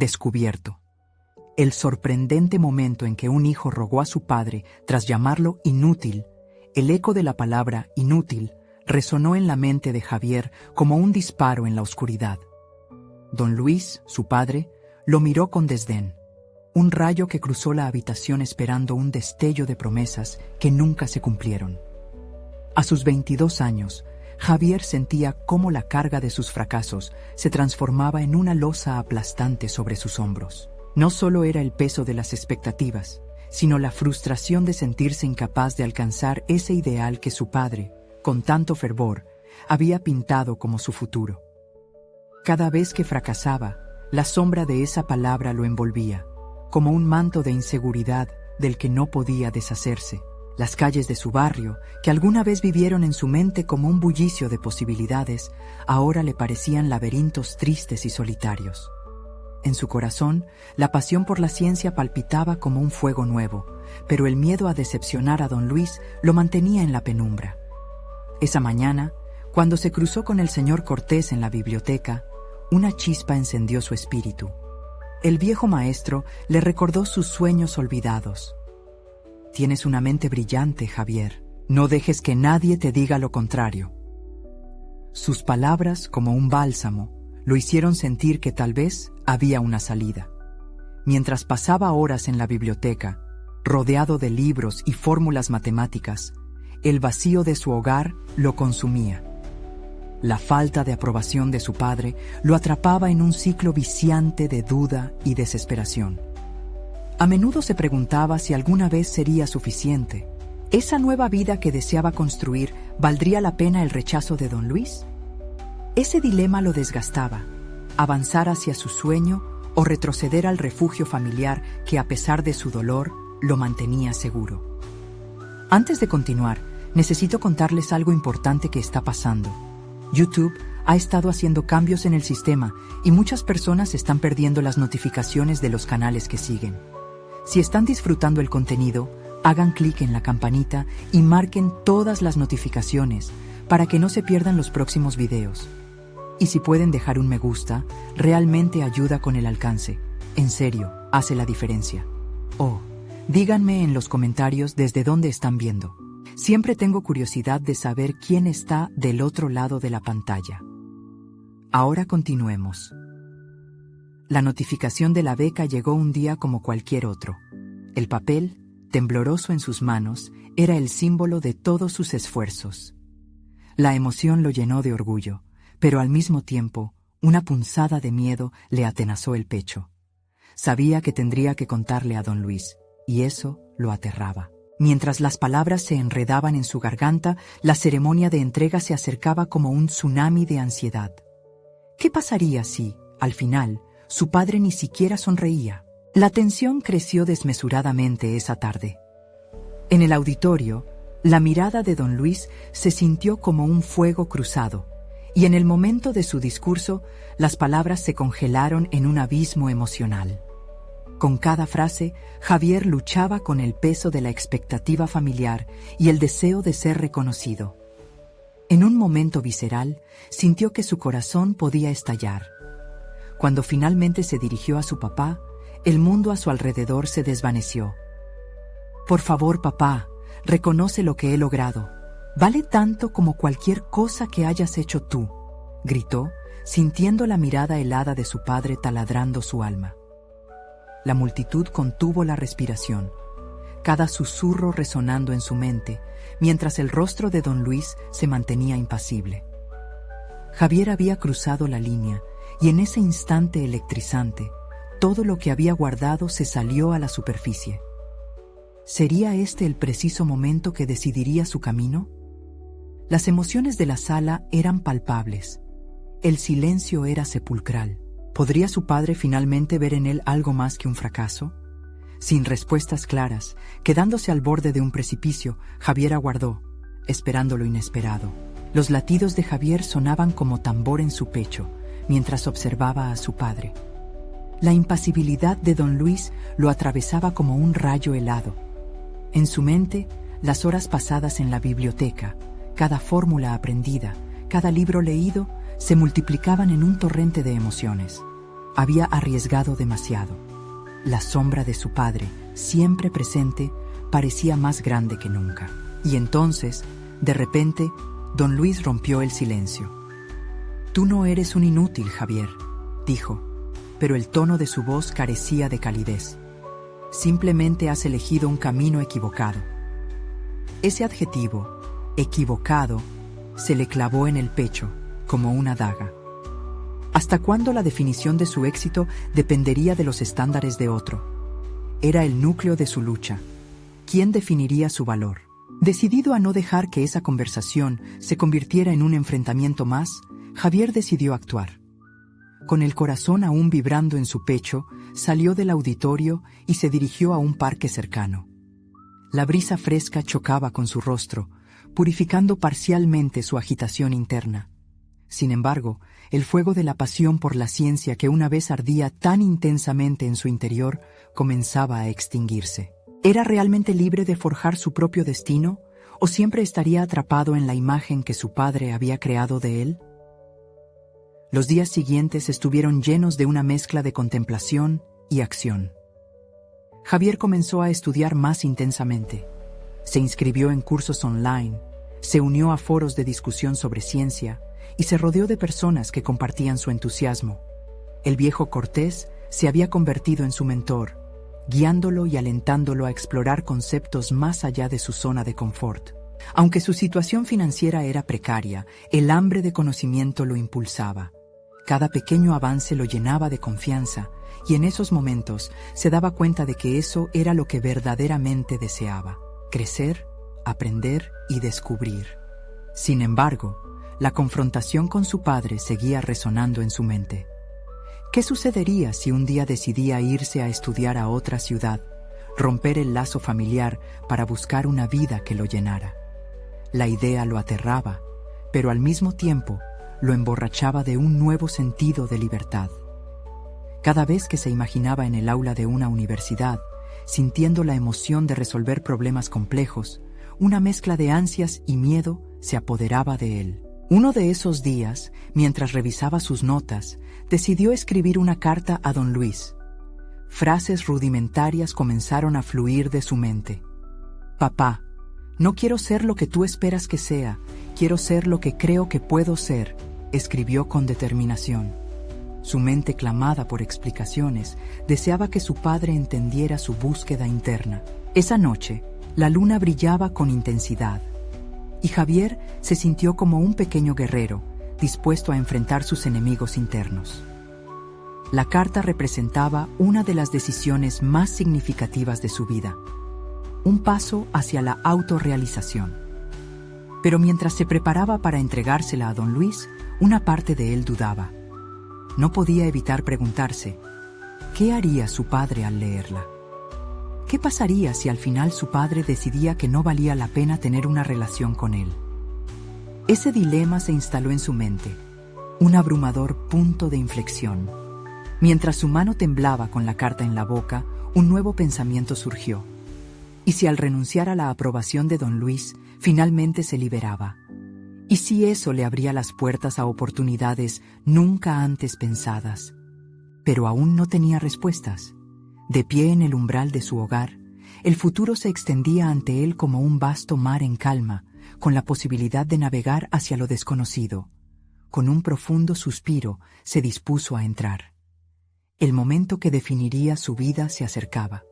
descubierto. El sorprendente momento en que un hijo rogó a su padre tras llamarlo inútil, el eco de la palabra inútil resonó en la mente de Javier como un disparo en la oscuridad. Don Luis, su padre, lo miró con desdén, un rayo que cruzó la habitación esperando un destello de promesas que nunca se cumplieron. A sus 22 años, Javier sentía cómo la carga de sus fracasos se transformaba en una losa aplastante sobre sus hombros. No solo era el peso de las expectativas, sino la frustración de sentirse incapaz de alcanzar ese ideal que su padre, con tanto fervor, había pintado como su futuro. Cada vez que fracasaba, la sombra de esa palabra lo envolvía, como un manto de inseguridad del que no podía deshacerse. Las calles de su barrio, que alguna vez vivieron en su mente como un bullicio de posibilidades, ahora le parecían laberintos tristes y solitarios. En su corazón, la pasión por la ciencia palpitaba como un fuego nuevo, pero el miedo a decepcionar a don Luis lo mantenía en la penumbra. Esa mañana, cuando se cruzó con el señor Cortés en la biblioteca, una chispa encendió su espíritu. El viejo maestro le recordó sus sueños olvidados. «Tienes una mente brillante, Javier. No dejes que nadie te diga lo contrario». Sus palabras, como un bálsamo, lo hicieron sentir que tal vez había una salida. Mientras pasaba horas en la biblioteca, rodeado de libros y fórmulas matemáticas, el vacío de su hogar lo consumía. La falta de aprobación de su padre lo atrapaba en un ciclo viciante de duda y desesperación. A menudo se preguntaba si alguna vez sería suficiente. ¿Esa nueva vida que deseaba construir valdría la pena el rechazo de don Luis? Ese dilema lo desgastaba, avanzar hacia su sueño o retroceder al refugio familiar que, a pesar de su dolor, lo mantenía seguro. Antes de continuar, necesito contarles algo importante que está pasando. YouTube ha estado haciendo cambios en el sistema y muchas personas están perdiendo las notificaciones de los canales que siguen. Si están disfrutando el contenido, hagan clic en la campanita y marquen todas las notificaciones para que no se pierdan los próximos videos. Y si pueden dejar un me gusta, realmente ayuda con el alcance. En serio, hace la diferencia. Oh, díganme en los comentarios desde dónde están viendo. Siempre tengo curiosidad de saber quién está del otro lado de la pantalla. Ahora continuemos. La notificación de la beca llegó un día como cualquier otro. El papel, tembloroso en sus manos, era el símbolo de todos sus esfuerzos. La emoción lo llenó de orgullo, pero al mismo tiempo, una punzada de miedo le atenazó el pecho. Sabía que tendría que contarle a don Luis, y eso lo aterraba. Mientras las palabras se enredaban en su garganta, la ceremonia de entrega se acercaba como un tsunami de ansiedad. ¿Qué pasaría si, al final, su padre ni siquiera sonreía? La tensión creció desmesuradamente esa tarde. En el auditorio, la mirada de don Luis se sintió como un fuego cruzado, y en el momento de su discurso, las palabras se congelaron en un abismo emocional. Con cada frase, Javier luchaba con el peso de la expectativa familiar y el deseo de ser reconocido. En un momento visceral, sintió que su corazón podía estallar. Cuando finalmente se dirigió a su papá, el mundo a su alrededor se desvaneció. «Por favor, papá, reconoce lo que he logrado. Vale tanto como cualquier cosa que hayas hecho tú», gritó, sintiendo la mirada helada de su padre taladrando su alma. La multitud contuvo la respiración, cada susurro resonando en su mente, mientras el rostro de don Luis se mantenía impasible. Javier había cruzado la línea, y en ese instante electrizante, todo lo que había guardado se salió a la superficie. ¿Sería este el preciso momento que decidiría su camino? Las emociones de la sala eran palpables. El silencio era sepulcral. ¿Podría su padre finalmente ver en él algo más que un fracaso? Sin respuestas claras, quedándose al borde de un precipicio, Javier aguardó, esperando lo inesperado. Los latidos de Javier sonaban como tambor en su pecho, mientras observaba a su padre. La impasibilidad de don Luis lo atravesaba como un rayo helado. En su mente, las horas pasadas en la biblioteca, cada fórmula aprendida, cada libro leído, se multiplicaban en un torrente de emociones. había arriesgado demasiado. La sombra de su padre, siempre presente, parecía más grande que nunca. Y entonces, de repente, don Luis rompió el silencio. «Tú no eres un inútil, Javier», dijo, pero el tono de su voz carecía de calidez. «Simplemente has elegido un camino equivocado». Ese adjetivo, equivocado, se le clavó en el pecho como una daga. ¿Hasta cuándo la definición de su éxito dependería de los estándares de otro? Era el núcleo de su lucha. ¿Quién definiría su valor? Decidido a no dejar que esa conversación se convirtiera en un enfrentamiento más, Javier decidió actuar. Con el corazón aún vibrando en su pecho, salió del auditorio y se dirigió a un parque cercano. La brisa fresca chocaba con su rostro, purificando parcialmente su agitación interna. Sin embargo, el fuego de la pasión por la ciencia que una vez ardía tan intensamente en su interior comenzaba a extinguirse. ¿Era realmente libre de forjar su propio destino, o siempre estaría atrapado en la imagen que su padre había creado de él? Los días siguientes estuvieron llenos de una mezcla de contemplación y acción. Javier comenzó a estudiar más intensamente. Se inscribió en cursos online, se unió a foros de discusión sobre ciencia y se rodeó de personas que compartían su entusiasmo. El viejo Cortés se había convertido en su mentor, guiándolo y alentándolo a explorar conceptos más allá de su zona de confort. Aunque su situación financiera era precaria, el hambre de conocimiento lo impulsaba. Cada pequeño avance lo llenaba de confianza, y en esos momentos se daba cuenta de que eso era lo que verdaderamente deseaba: crecer, aprender y descubrir. Sin embargo, la confrontación con su padre seguía resonando en su mente. ¿Qué sucedería si un día decidía irse a estudiar a otra ciudad, romper el lazo familiar para buscar una vida que lo llenara? La idea lo aterraba, pero al mismo tiempo lo emborrachaba de un nuevo sentido de libertad. Cada vez que se imaginaba en el aula de una universidad, sintiendo la emoción de resolver problemas complejos, una mezcla de ansias y miedo se apoderaba de él. Uno de esos días, mientras revisaba sus notas, decidió escribir una carta a don Luis. Frases rudimentarias comenzaron a fluir de su mente. «Papá, no quiero ser lo que tú esperas que sea, quiero ser lo que creo que puedo ser», escribió con determinación. Su mente, clamada por explicaciones, deseaba que su padre entendiera su búsqueda interna. Esa noche, la luna brillaba con intensidad, y Javier se sintió como un pequeño guerrero, dispuesto a enfrentar sus enemigos internos. La carta representaba una de las decisiones más significativas de su vida, un paso hacia la autorrealización. Pero mientras se preparaba para entregársela a don Luis, una parte de él dudaba. No podía evitar preguntarse, ¿qué haría su padre al leerla? ¿Qué pasaría si al final su padre decidía que no valía la pena tener una relación con él? Ese dilema se instaló en su mente, un abrumador punto de inflexión. Mientras su mano temblaba con la carta en la boca, un nuevo pensamiento surgió. ¿Y si al renunciar a la aprobación de don Luis, finalmente se liberaba? ¿Y si eso le abría las puertas a oportunidades nunca antes pensadas? Pero aún no tenía respuestas. De pie en el umbral de su hogar, el futuro se extendía ante él como un vasto mar en calma, con la posibilidad de navegar hacia lo desconocido. Con un profundo suspiro, se dispuso a entrar. El momento que definiría su vida se acercaba.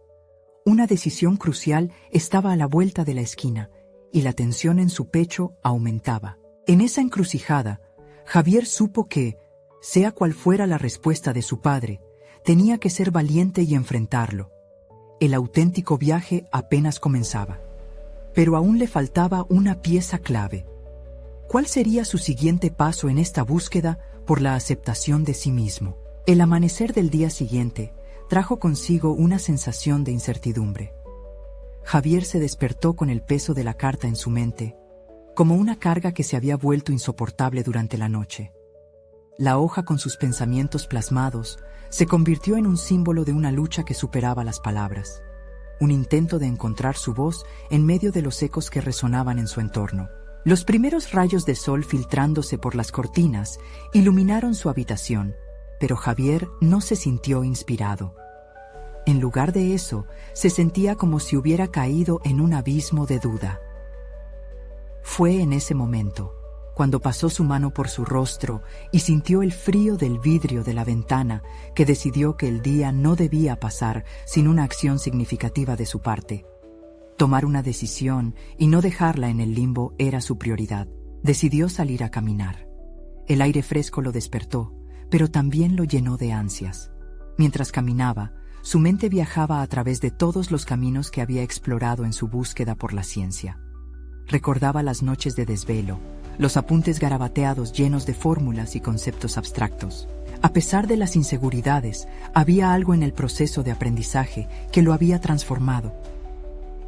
Una decisión crucial estaba a la vuelta de la esquina, y la tensión en su pecho aumentaba. En esa encrucijada, Javier supo que, sea cual fuera la respuesta de su padre, tenía que ser valiente y enfrentarlo. El auténtico viaje apenas comenzaba. Pero aún le faltaba una pieza clave. ¿Cuál sería su siguiente paso en esta búsqueda por la aceptación de sí mismo? El amanecer del día siguiente trajo consigo una sensación de incertidumbre. Javier se despertó con el peso de la carta en su mente, como una carga que se había vuelto insoportable durante la noche. La hoja con sus pensamientos plasmados se convirtió en un símbolo de una lucha que superaba las palabras, un intento de encontrar su voz en medio de los ecos que resonaban en su entorno. Los primeros rayos de sol filtrándose por las cortinas iluminaron su habitación, pero Javier no se sintió inspirado. En lugar de eso, se sentía como si hubiera caído en un abismo de duda. Fue en ese momento, cuando pasó su mano por su rostro y sintió el frío del vidrio de la ventana, que decidió que el día no debía pasar sin una acción significativa de su parte. Tomar una decisión y no dejarla en el limbo era su prioridad. Decidió salir a caminar. El aire fresco lo despertó, pero también lo llenó de ansias. Mientras caminaba, su mente viajaba a través de todos los caminos que había explorado en su búsqueda por la ciencia. Recordaba las noches de desvelo, los apuntes garabateados llenos de fórmulas y conceptos abstractos. A pesar de las inseguridades, había algo en el proceso de aprendizaje que lo había transformado.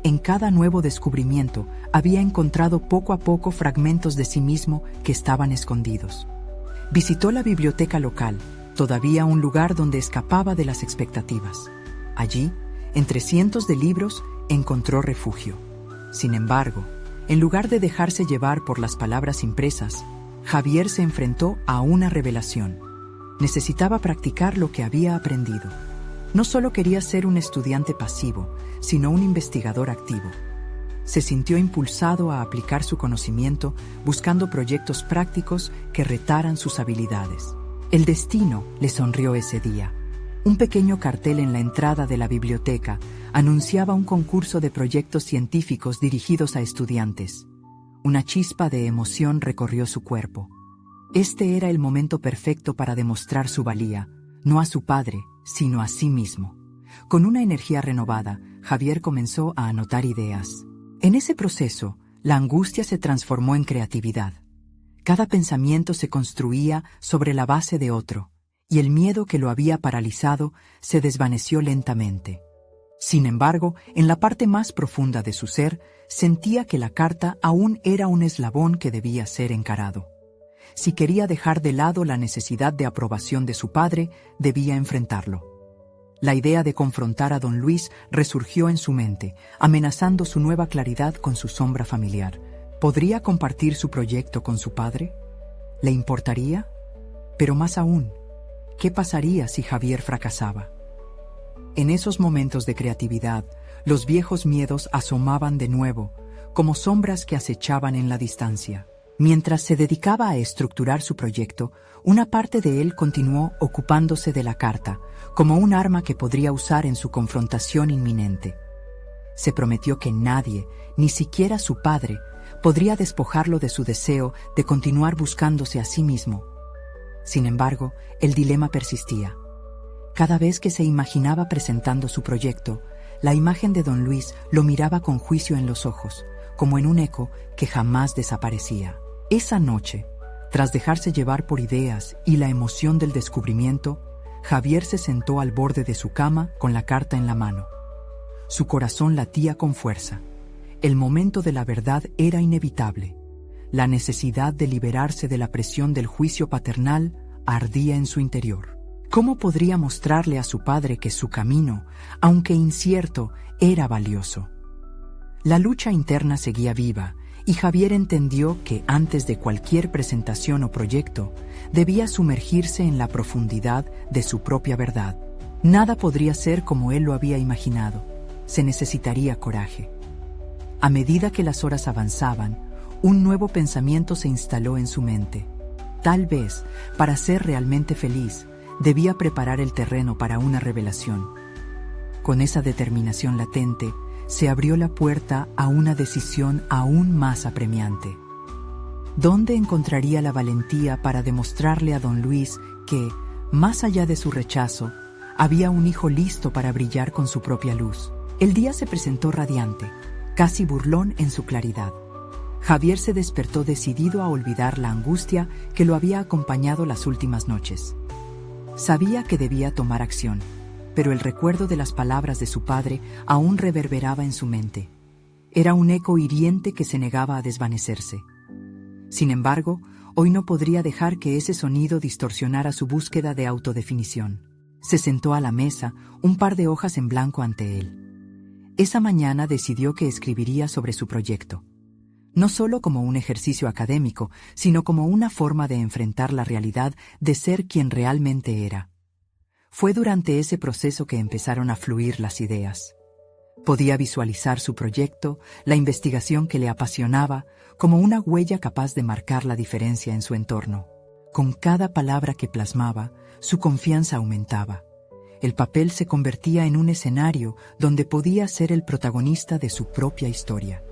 En cada nuevo descubrimiento había encontrado poco a poco fragmentos de sí mismo que estaban escondidos. Visitó la biblioteca local, todavía un lugar donde escapaba de las expectativas. Allí, entre cientos de libros, encontró refugio. Sin embargo, en lugar de dejarse llevar por las palabras impresas, Javier se enfrentó a una revelación. Necesitaba practicar lo que había aprendido. No solo quería ser un estudiante pasivo, sino un investigador activo. Se sintió impulsado a aplicar su conocimiento buscando proyectos prácticos que retaran sus habilidades. El destino le sonrió ese día. Un pequeño cartel en la entrada de la biblioteca anunciaba un concurso de proyectos científicos dirigidos a estudiantes. Una chispa de emoción recorrió su cuerpo. Este era el momento perfecto para demostrar su valía, no a su padre, sino a sí mismo. Con una energía renovada, Javier comenzó a anotar ideas. En ese proceso, la angustia se transformó en creatividad. Cada pensamiento se construía sobre la base de otro, y el miedo que lo había paralizado se desvaneció lentamente. Sin embargo, en la parte más profunda de su ser, sentía que la carta aún era un eslabón que debía ser encarado. Si quería dejar de lado la necesidad de aprobación de su padre, debía enfrentarlo. La idea de confrontar a don Luis resurgió en su mente, amenazando su nueva claridad con su sombra familiar. ¿Podría compartir su proyecto con su padre? ¿Le importaría? Pero más aún, ¿qué pasaría si Javier fracasaba? En esos momentos de creatividad, los viejos miedos asomaban de nuevo, como sombras que acechaban en la distancia. Mientras se dedicaba a estructurar su proyecto, una parte de él continuó ocupándose de la carta, como un arma que podría usar en su confrontación inminente. Se prometió que nadie, ni siquiera su padre, podría despojarlo de su deseo de continuar buscándose a sí mismo. Sin embargo, el dilema persistía. Cada vez que se imaginaba presentando su proyecto, la imagen de don Luis lo miraba con juicio en los ojos, como en un eco que jamás desaparecía. Esa noche, tras dejarse llevar por ideas y la emoción del descubrimiento, Javier se sentó al borde de su cama con la carta en la mano. Su corazón latía con fuerza. El momento de la verdad era inevitable. La necesidad de liberarse de la presión del juicio paternal ardía en su interior. ¿Cómo podría mostrarle a su padre que su camino, aunque incierto, era valioso? La lucha interna seguía viva, y Javier entendió que antes de cualquier presentación o proyecto, debía sumergirse en la profundidad de su propia verdad. Nada podría ser como él lo había imaginado. Se necesitaría coraje. A medida que las horas avanzaban, un nuevo pensamiento se instaló en su mente. Tal vez, para ser realmente feliz, debía preparar el terreno para una revelación. Con esa determinación latente, se abrió la puerta a una decisión aún más apremiante. ¿Dónde encontraría la valentía para demostrarle a don Luis que, más allá de su rechazo, había un hijo listo para brillar con su propia luz? El día se presentó radiante, casi burlón en su claridad. Javier se despertó decidido a olvidar la angustia que lo había acompañado las últimas noches. Sabía que debía tomar acción, pero el recuerdo de las palabras de su padre aún reverberaba en su mente. Era un eco hiriente que se negaba a desvanecerse. Sin embargo, hoy no podría dejar que ese sonido distorsionara su búsqueda de autodefinición. Se sentó a la mesa, un par de hojas en blanco ante él. Esa mañana decidió que escribiría sobre su proyecto. no solo como un ejercicio académico, sino como una forma de enfrentar la realidad de ser quien realmente era. Fue durante ese proceso que empezaron a fluir las ideas. Podía visualizar su proyecto, la investigación que le apasionaba, como una huella capaz de marcar la diferencia en su entorno. Con cada palabra que plasmaba, su confianza aumentaba. El papel se convertía en un escenario donde podía ser el protagonista de su propia historia.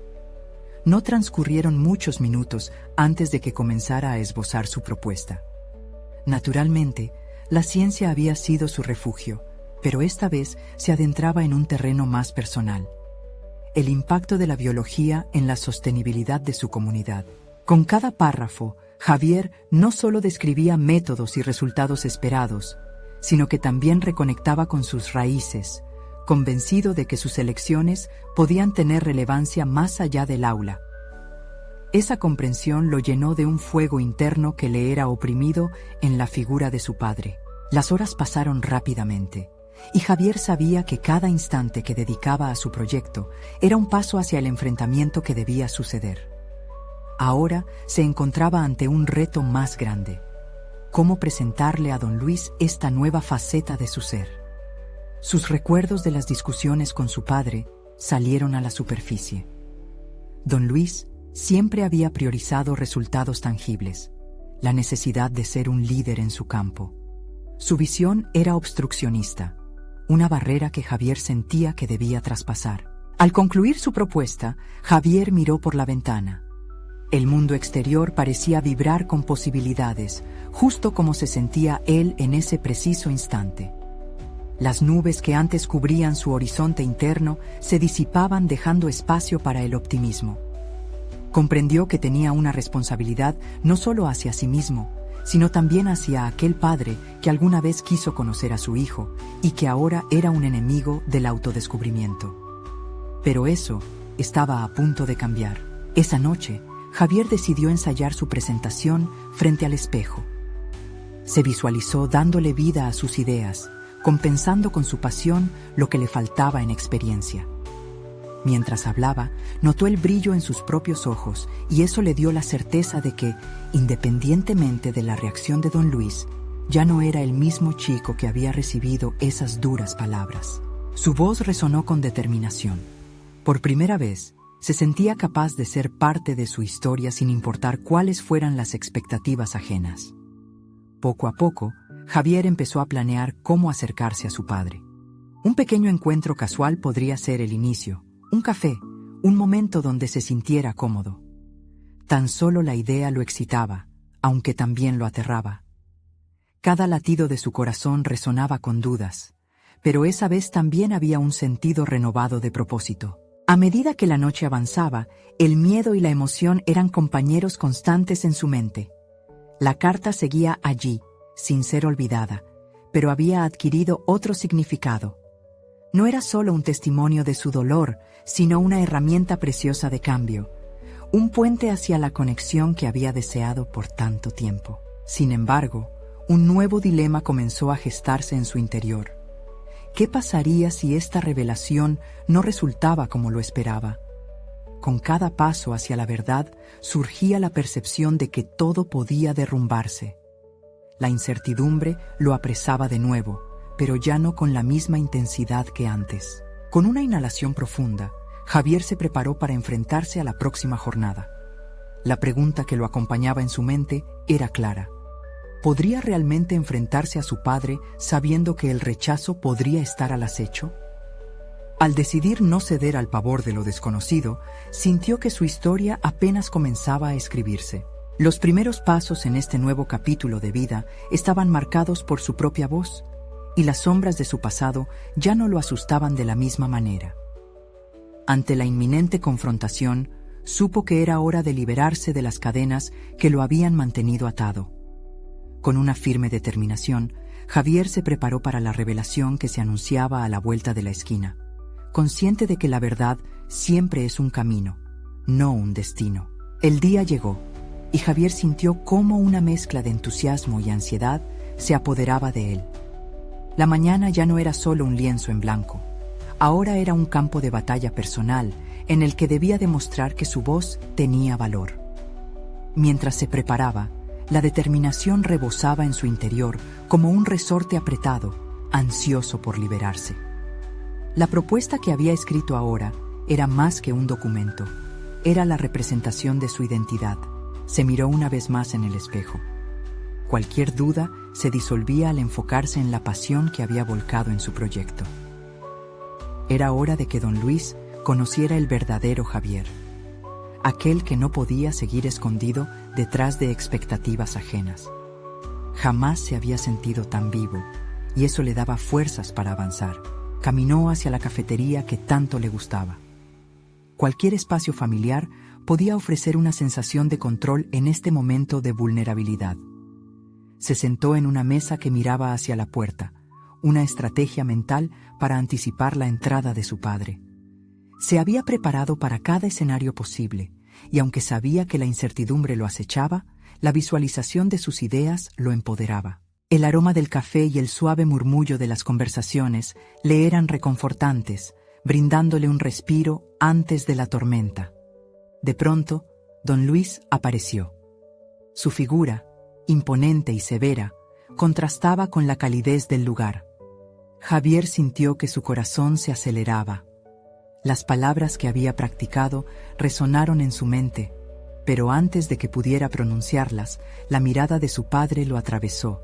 No transcurrieron muchos minutos antes de que comenzara a esbozar su propuesta. Naturalmente, la ciencia había sido su refugio, pero esta vez se adentraba en un terreno más personal. El impacto de la biología en la sostenibilidad de su comunidad. Con cada párrafo, Javier no solo describía métodos y resultados esperados, sino que también reconectaba con sus raíces, convencido de que sus elecciones podían tener relevancia más allá del aula. Esa comprensión lo llenó de un fuego interno que le era oprimido en la figura de su padre. Las horas pasaron rápidamente, y Javier sabía que cada instante que dedicaba a su proyecto era un paso hacia el enfrentamiento que debía suceder. Ahora se encontraba ante un reto más grande: cómo presentarle a don Luis esta nueva faceta de su ser. Sus recuerdos de las discusiones con su padre salieron a la superficie. Don Luis siempre había priorizado resultados tangibles, la necesidad de ser un líder en su campo. Su visión era obstruccionista, una barrera que Javier sentía que debía traspasar. Al concluir su propuesta, Javier miró por la ventana. El mundo exterior parecía vibrar con posibilidades, justo como se sentía él en ese preciso instante. Las nubes que antes cubrían su horizonte interno se disipaban, dejando espacio para el optimismo. Comprendió que tenía una responsabilidad no solo hacia sí mismo, sino también hacia aquel padre que alguna vez quiso conocer a su hijo y que ahora era un enemigo del autodescubrimiento. Pero eso estaba a punto de cambiar. Esa noche, Javier decidió ensayar su presentación frente al espejo. Se visualizó dándole vida a sus ideas, compensando con su pasión lo que le faltaba en experiencia. Mientras hablaba, notó el brillo en sus propios ojos y eso le dio la certeza de que, independientemente de la reacción de don Luis, ya no era el mismo chico que había recibido esas duras palabras. Su voz resonó con determinación. Por primera vez, se sentía capaz de ser parte de su historia sin importar cuáles fueran las expectativas ajenas. Poco a poco, Javier empezó a planear cómo acercarse a su padre. Un pequeño encuentro casual podría ser el inicio, un café, un momento donde se sintiera cómodo. Tan solo la idea lo excitaba, aunque también lo aterraba. Cada latido de su corazón resonaba con dudas, pero esa vez también había un sentido renovado de propósito. A medida que la noche avanzaba, el miedo y la emoción eran compañeros constantes en su mente. La carta seguía allí, sin ser olvidada, pero había adquirido otro significado. No era solo un testimonio de su dolor, sino una herramienta preciosa de cambio, un puente hacia la conexión que había deseado por tanto tiempo. Sin embargo, un nuevo dilema comenzó a gestarse en su interior. ¿Qué pasaría si esta revelación no resultaba como lo esperaba? Con cada paso hacia la verdad surgía la percepción de que todo podía derrumbarse. La incertidumbre lo apresaba de nuevo, pero ya no con la misma intensidad que antes. Con una inhalación profunda, Javier se preparó para enfrentarse a la próxima jornada. La pregunta que lo acompañaba en su mente era clara. ¿Podría realmente enfrentarse a su padre sabiendo que el rechazo podría estar al acecho? Al decidir no ceder al pavor de lo desconocido, sintió que su historia apenas comenzaba a escribirse. Los primeros pasos en este nuevo capítulo de vida estaban marcados por su propia voz, y las sombras de su pasado ya no lo asustaban de la misma manera. Ante la inminente confrontación, supo que era hora de liberarse de las cadenas que lo habían mantenido atado. Con una firme determinación, Javier se preparó para la revelación que se anunciaba a la vuelta de la esquina, consciente de que la verdad siempre es un camino, no un destino. El día llegó, y Javier sintió cómo una mezcla de entusiasmo y ansiedad se apoderaba de él. La mañana ya no era solo un lienzo en blanco, ahora era un campo de batalla personal en el que debía demostrar que su voz tenía valor. Mientras se preparaba, la determinación rebosaba en su interior como un resorte apretado, ansioso por liberarse. La propuesta que había escrito ahora era más que un documento. Era la representación de su identidad. Se miró una vez más en el espejo. Cualquier duda se disolvía al enfocarse en la pasión que había volcado en su proyecto. Era hora de que don Luis conociera el verdadero Javier, aquel que no podía seguir escondido detrás de expectativas ajenas. Jamás se había sentido tan vivo, y eso le daba fuerzas para avanzar. Caminó hacia la cafetería que tanto le gustaba. Cualquier espacio familiar podía ofrecer una sensación de control en este momento de vulnerabilidad. Se sentó en una mesa que miraba hacia la puerta, una estrategia mental para anticipar la entrada de su padre. Se había preparado para cada escenario posible, y aunque sabía que la incertidumbre lo acechaba, la visualización de sus ideas lo empoderaba. El aroma del café y el suave murmullo de las conversaciones le eran reconfortantes, brindándole un respiro antes de la tormenta. De pronto, don Luis apareció. Su figura, imponente y severa, contrastaba con la calidez del lugar. Javier sintió que su corazón se aceleraba. Las palabras que había practicado resonaron en su mente, pero antes de que pudiera pronunciarlas, la mirada de su padre lo atravesó,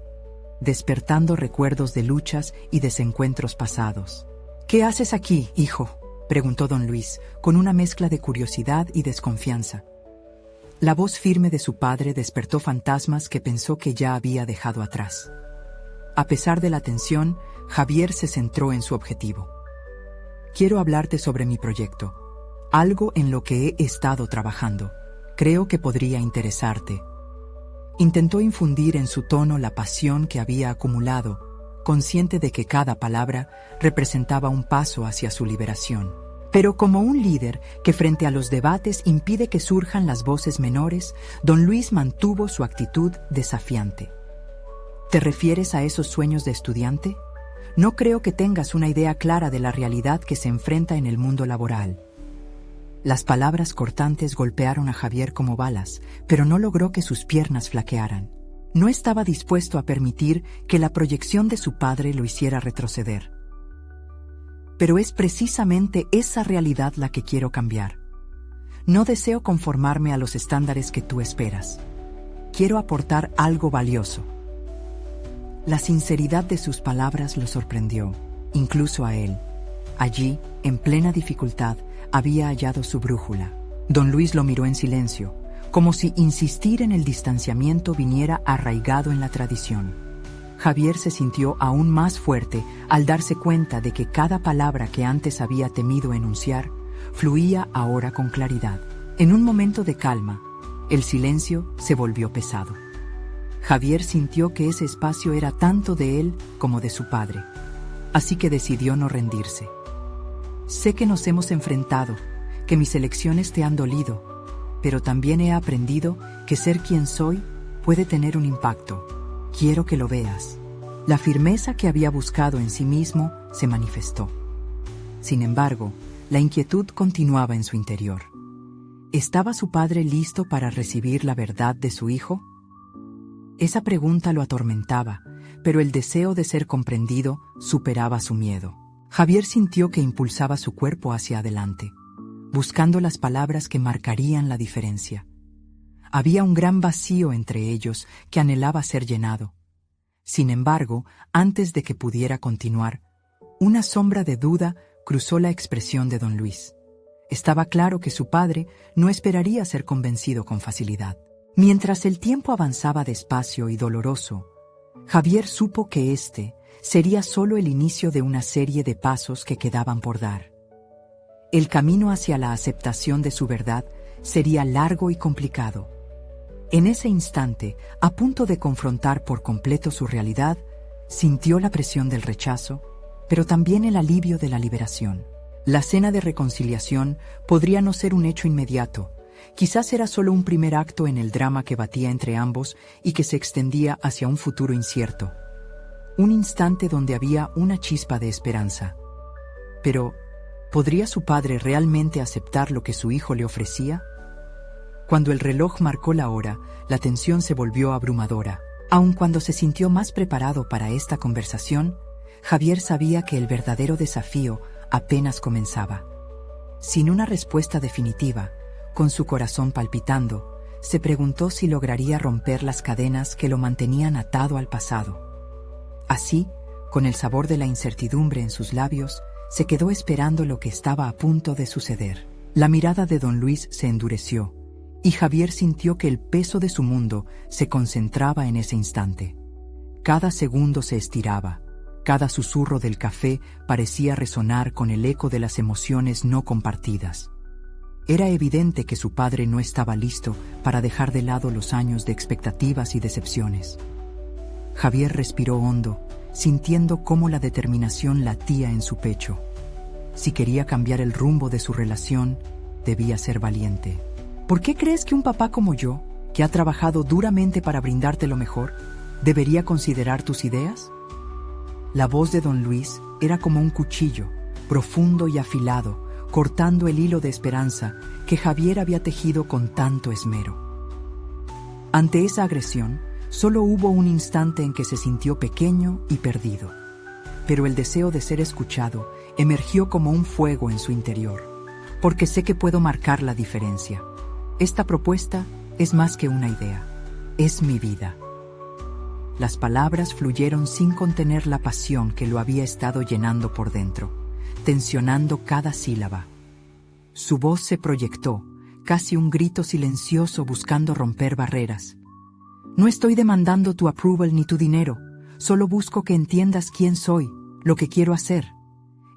despertando recuerdos de luchas y desencuentros pasados. «¿Qué haces aquí, hijo?», preguntó don Luis, con una mezcla de curiosidad y desconfianza. La voz firme de su padre despertó fantasmas que pensó que ya había dejado atrás. A pesar de la tensión, Javier se centró en su objetivo. «Quiero hablarte sobre mi proyecto, algo en lo que he estado trabajando. Creo que podría interesarte». Intentó infundir en su tono la pasión que había acumulado, consciente de que cada palabra representaba un paso hacia su liberación. Pero como un líder que frente a los debates impide que surjan las voces menores, don Luis mantuvo su actitud desafiante. ¿Te refieres a esos sueños de estudiante? No creo que tengas una idea clara de la realidad que se enfrenta en el mundo laboral. Las palabras cortantes golpearon a Javier como balas, pero no logró que sus piernas flaquearan. No estaba dispuesto a permitir que la proyección de su padre lo hiciera retroceder. Pero es precisamente esa realidad la que quiero cambiar. No deseo conformarme a los estándares que tú esperas. Quiero aportar algo valioso. La sinceridad de sus palabras lo sorprendió, incluso a él. Allí, en plena dificultad, había hallado su brújula. Don Luis lo miró en silencio, como si insistir en el distanciamiento viniera arraigado en la tradición. Javier se sintió aún más fuerte al darse cuenta de que cada palabra que antes había temido enunciar fluía ahora con claridad. En un momento de calma, el silencio se volvió pesado. Javier sintió que ese espacio era tanto de él como de su padre, así que decidió no rendirse. Sé que nos hemos enfrentado, que mis elecciones te han dolido, pero también he aprendido que ser quien soy puede tener un impacto. Quiero que lo veas. La firmeza que había buscado en sí mismo se manifestó. Sin embargo, la inquietud continuaba en su interior. ¿Estaba su padre listo para recibir la verdad de su hijo? Esa pregunta lo atormentaba, pero el deseo de ser comprendido superaba su miedo. Javier sintió que impulsaba su cuerpo hacia adelante, buscando las palabras que marcarían la diferencia. Había un gran vacío entre ellos que anhelaba ser llenado. Sin embargo, antes de que pudiera continuar, una sombra de duda cruzó la expresión de don Luis. Estaba claro que su padre no esperaría ser convencido con facilidad. Mientras el tiempo avanzaba despacio y doloroso, Javier supo que este sería solo el inicio de una serie de pasos que quedaban por dar. El camino hacia la aceptación de su verdad sería largo y complicado. En ese instante, a punto de confrontar por completo su realidad, sintió la presión del rechazo, pero también el alivio de la liberación. La cena de reconciliación podría no ser un hecho inmediato. Quizás era solo un primer acto en el drama que batía entre ambos y que se extendía hacia un futuro incierto. Un instante donde había una chispa de esperanza. Pero ¿Podría su padre realmente aceptar lo que su hijo le ofrecía? Cuando el reloj marcó la hora, la tensión se volvió abrumadora. Aun cuando se sintió más preparado para esta conversación, Javier sabía que el verdadero desafío apenas comenzaba. Sin una respuesta definitiva, con su corazón palpitando, se preguntó si lograría romper las cadenas que lo mantenían atado al pasado. Así, con el sabor de la incertidumbre en sus labios, se quedó esperando lo que estaba a punto de suceder. La mirada de don Luis se endureció, y Javier sintió que el peso de su mundo se concentraba en ese instante. Cada segundo se estiraba, cada susurro del café parecía resonar con el eco de las emociones no compartidas. Era evidente que su padre no estaba listo para dejar de lado los años de expectativas y decepciones. Javier respiró hondo, sintiendo cómo la determinación latía en su pecho. Si quería cambiar el rumbo de su relación, debía ser valiente. ¿Por qué crees que un papá como yo, que ha trabajado duramente para brindarte lo mejor, debería considerar tus ideas? La voz de don Luis era como un cuchillo, profundo y afilado, cortando el hilo de esperanza que Javier había tejido con tanto esmero. Ante esa agresión, solo hubo un instante en que se sintió pequeño y perdido, pero el deseo de ser escuchado emergió como un fuego en su interior. Porque sé que puedo marcar la diferencia. Esta propuesta es más que una idea, es mi vida. Las palabras fluyeron sin contener la pasión que lo había estado llenando por dentro, tensionando cada sílaba. Su voz se proyectó, casi un grito silencioso buscando romper barreras. No estoy demandando tu approval ni tu dinero, solo busco que entiendas quién soy, lo que quiero hacer.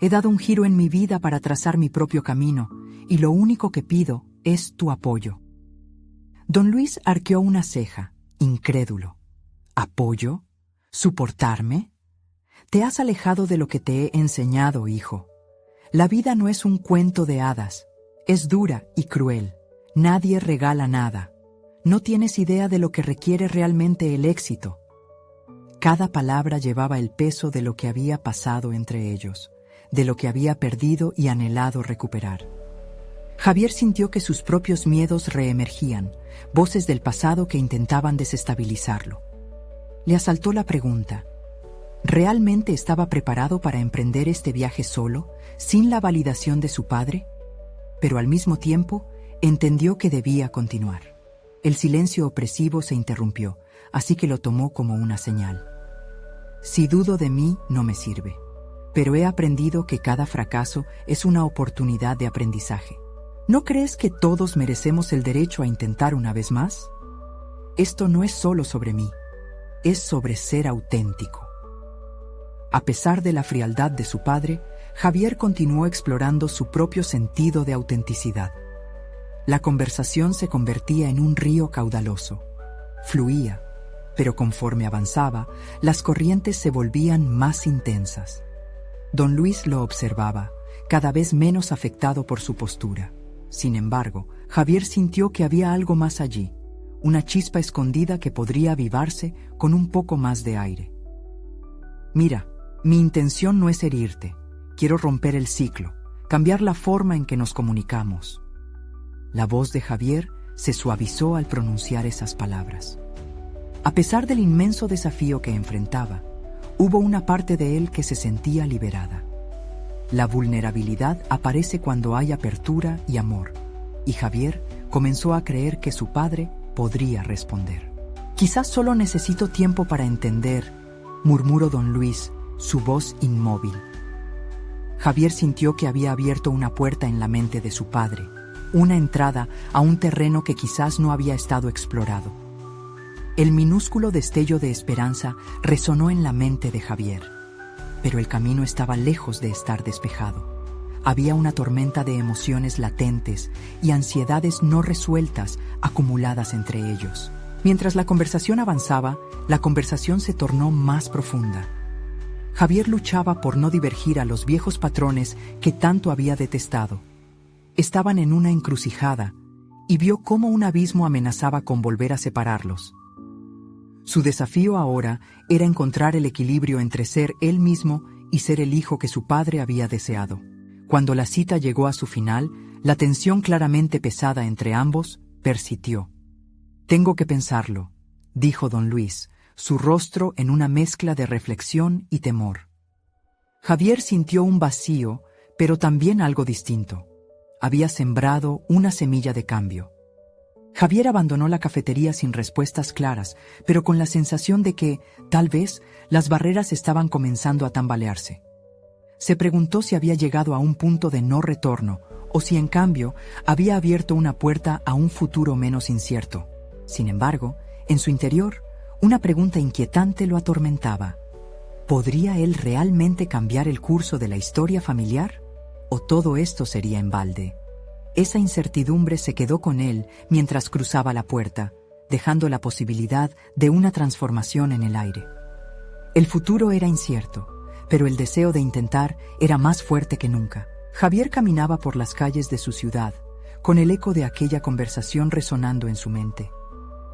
He dado un giro en mi vida para trazar mi propio camino, y lo único que pido es tu apoyo. Don Luis arqueó una ceja, incrédulo. ¿Apoyo? ¿Soportarme? Te has alejado de lo que te he enseñado, hijo. La vida no es un cuento de hadas. Es dura y cruel. Nadie regala nada. No tienes idea de lo que requiere realmente el éxito. Cada palabra llevaba el peso de lo que había pasado entre ellos, de lo que había perdido y anhelado recuperar. Javier sintió que sus propios miedos reemergían, voces del pasado que intentaban desestabilizarlo. Le asaltó la pregunta: ¿realmente estaba preparado para emprender este viaje solo, sin la validación de su padre? Pero al mismo tiempo, entendió que debía continuar. El silencio opresivo se interrumpió, así que lo tomó como una señal. Si dudo de mí, no me sirve, pero he aprendido que cada fracaso es una oportunidad de aprendizaje. ¿No crees que todos merecemos el derecho a intentar una vez más? Esto no es solo sobre mí, es sobre ser auténtico. A pesar de la frialdad de su padre, Javier continuó explorando su propio sentido de autenticidad. La conversación se convertía en un río caudaloso. Fluía, pero conforme avanzaba, las corrientes se volvían más intensas. Don Luis lo observaba, cada vez menos afectado por su postura. Sin embargo, Javier sintió que había algo más allí, una chispa escondida que podría avivarse con un poco más de aire. Mira, mi intención no es herirte, quiero romper el ciclo, cambiar la forma en que nos comunicamos. La voz de Javier se suavizó al pronunciar esas palabras. A pesar del inmenso desafío que enfrentaba, hubo una parte de él que se sentía liberada. La vulnerabilidad aparece cuando hay apertura y amor, y Javier comenzó a creer que su padre podría responder. Quizás solo necesito tiempo para entender, murmuró don Luis, su voz inmóvil. Javier sintió que había abierto una puerta en la mente de su padre, una entrada a un terreno que quizás no había estado explorado. El minúsculo destello de esperanza resonó en la mente de Javier, pero el camino estaba lejos de estar despejado. Había una tormenta de emociones latentes y ansiedades no resueltas acumuladas entre ellos. Mientras la conversación avanzaba, la conversación se tornó más profunda. Javier luchaba por no divergir a los viejos patrones que tanto había detestado. Estaban en una encrucijada y vio cómo un abismo amenazaba con volver a separarlos. Su desafío ahora era encontrar el equilibrio entre ser él mismo y ser el hijo que su padre había deseado. Cuando la cita llegó a su final, la tensión claramente pesada entre ambos persistió. «Tengo que pensarlo», dijo don Luis, su rostro en una mezcla de reflexión y temor. Javier sintió un vacío, pero también algo distinto. Había sembrado una semilla de cambio. Javier abandonó la cafetería sin respuestas claras, pero con la sensación de que, tal vez, las barreras estaban comenzando a tambalearse. Se preguntó si había llegado a un punto de no retorno, o si en cambio había abierto una puerta a un futuro menos incierto. Sin embargo, en su interior, una pregunta inquietante lo atormentaba. ¿Podría él realmente cambiar el curso de la historia familiar? ¿O todo esto sería en balde? Esa incertidumbre se quedó con él mientras cruzaba la puerta, dejando la posibilidad de una transformación en el aire. El futuro era incierto, pero el deseo de intentar era más fuerte que nunca. Javier caminaba por las calles de su ciudad, con el eco de aquella conversación resonando en su mente.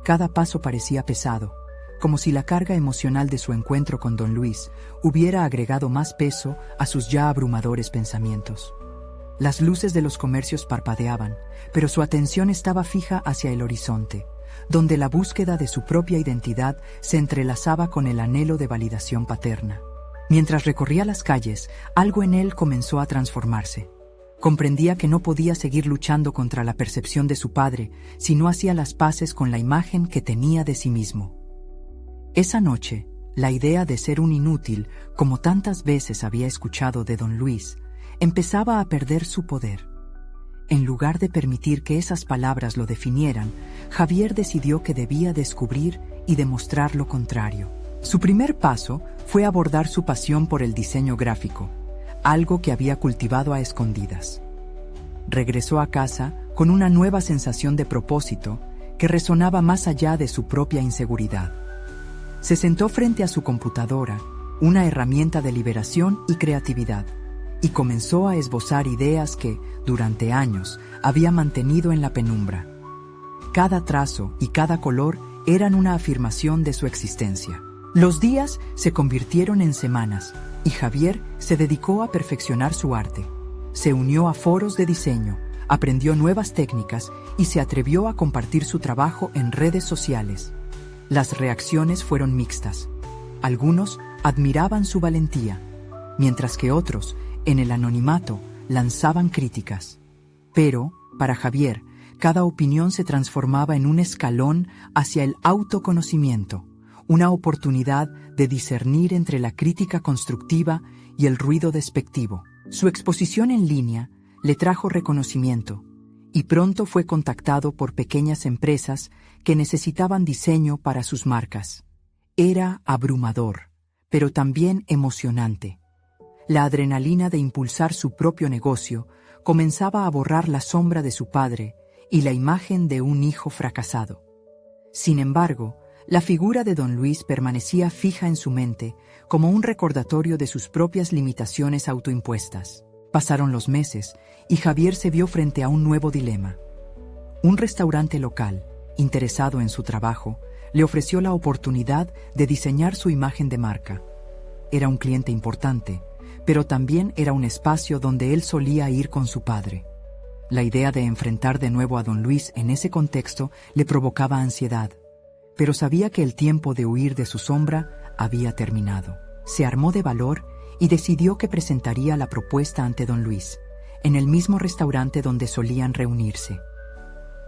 Cada paso parecía pesado, como si la carga emocional de su encuentro con don Luis hubiera agregado más peso a sus ya abrumadores pensamientos. Las luces de los comercios parpadeaban, pero su atención estaba fija hacia el horizonte, donde la búsqueda de su propia identidad se entrelazaba con el anhelo de validación paterna. Mientras recorría las calles, algo en él comenzó a transformarse. Comprendía que no podía seguir luchando contra la percepción de su padre si no hacía las paces con la imagen que tenía de sí mismo. Esa noche, la idea de ser un inútil, como tantas veces había escuchado de don Luis, empezaba a perder su poder. En lugar de permitir que esas palabras lo definieran, Javier decidió que debía descubrir y demostrar lo contrario. Su primer paso fue abordar su pasión por el diseño gráfico, algo que había cultivado a escondidas. Regresó a casa con una nueva sensación de propósito que resonaba más allá de su propia inseguridad. Se sentó frente a su computadora, una herramienta de liberación y creatividad, y comenzó a esbozar ideas que, durante años, había mantenido en la penumbra. Cada trazo y cada color eran una afirmación de su existencia. Los días se convirtieron en semanas, y Javier se dedicó a perfeccionar su arte. Se unió a foros de diseño, aprendió nuevas técnicas y se atrevió a compartir su trabajo en redes sociales. Las reacciones fueron mixtas. Algunos admiraban su valentía, mientras que otros, en el anonimato, lanzaban críticas. Pero, para Javier, cada opinión se transformaba en un escalón hacia el autoconocimiento, una oportunidad de discernir entre la crítica constructiva y el ruido despectivo. Su exposición en línea le trajo reconocimiento, y pronto fue contactado por pequeñas empresas que necesitaban diseño para sus marcas. Era abrumador, pero también emocionante. La adrenalina de impulsar su propio negocio comenzaba a borrar la sombra de su padre y la imagen de un hijo fracasado. Sin embargo, la figura de don Luis permanecía fija en su mente como un recordatorio de sus propias limitaciones autoimpuestas. Pasaron los meses y Javier se vio frente a un nuevo dilema. Un restaurante local, interesado en su trabajo, le ofreció la oportunidad de diseñar su imagen de marca. Era un cliente importante, pero también era un espacio donde él solía ir con su padre. La idea de enfrentar de nuevo a don Luis en ese contexto le provocaba ansiedad, pero sabía que el tiempo de huir de su sombra había terminado. Se armó de valor y decidió que presentaría la propuesta ante don Luis, en el mismo restaurante donde solían reunirse.